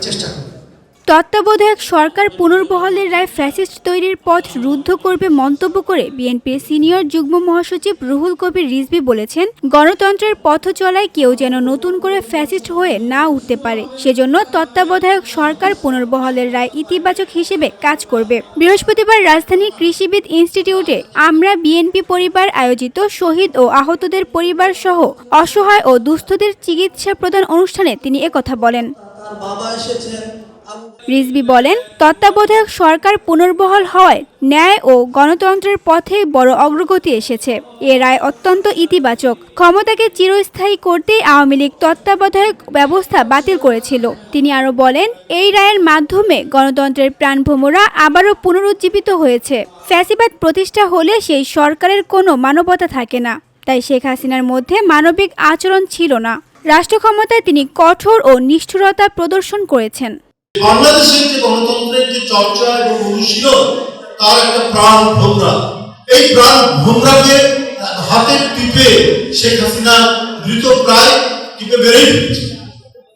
চেষ্টা করব। তত্ত্বাবধায়ক সরকার পুনর্বহালের রায় ফ্যাসিস্ট তৈরির পথ রুদ্ধ করবে মন্তব্য করে বিএনপির সিনিয়র যুগ্ম মহাসচিব রুহুল কবির রিজভী বলেছেন, গণতন্ত্রের পথ চলায় কেউ যেন নতুন করে ফ্যাসিস্ট হয়ে না উঠতে পারে, সেজন্য তত্ত্বাবধায়ক সরকার পুনর্বহালের রায় ইতিবাচক হিসেবে কাজ করবে। বৃহস্পতিবার রাজধানীর কৃষিবিদ ইনস্টিটিউটে আমরা বিএনপি পরিবার আয়োজিত শহীদ ও আহতদের পরিবার সহ অসহায় ও দুস্থদের চিকিৎসা প্রদান অনুষ্ঠানে তিনি একথা বলেন। রিজভী বলেন, তত্ত্বাবধায়ক সরকার পুনর্বহাল হওয়ায় ন্যায় ও গণতন্ত্রের পথে বড় অগ্রগতি এসেছে। এ রায় অত্যন্ত ইতিবাচক। ক্ষমতাকে চিরস্থায়ী করতেই আওয়ামী লীগ তত্ত্বাবধায়ক ব্যবস্থা বাতিল করেছিল। তিনি আরও বলেন, এই রায়ের মাধ্যমে গণতন্ত্রের প্রাণভোমরা আবারও পুনরুজ্জীবিত হয়েছে। ফ্যাসিবাদ প্রতিষ্ঠা হলে সেই সরকারের কোনো মানবতা থাকে না। তাই শেখ হাসিনার মধ্যে মানবিক আচরণ ছিল না। রাষ্ট্র ক্ষমতায় তিনি কঠোর ও নিষ্ঠুরতা প্রদর্শন করেছেন। বাংলাদেশের যে গণতন্ত্রের যে চর্চা এবং অনুশীলন, তার একটা প্রাণ ভোমরা, এই প্রাণ ভোমরাকে হাতের টিপে শেখ হাসিনা দ্রুত প্রায় টিপে বেড়ে উঠছে।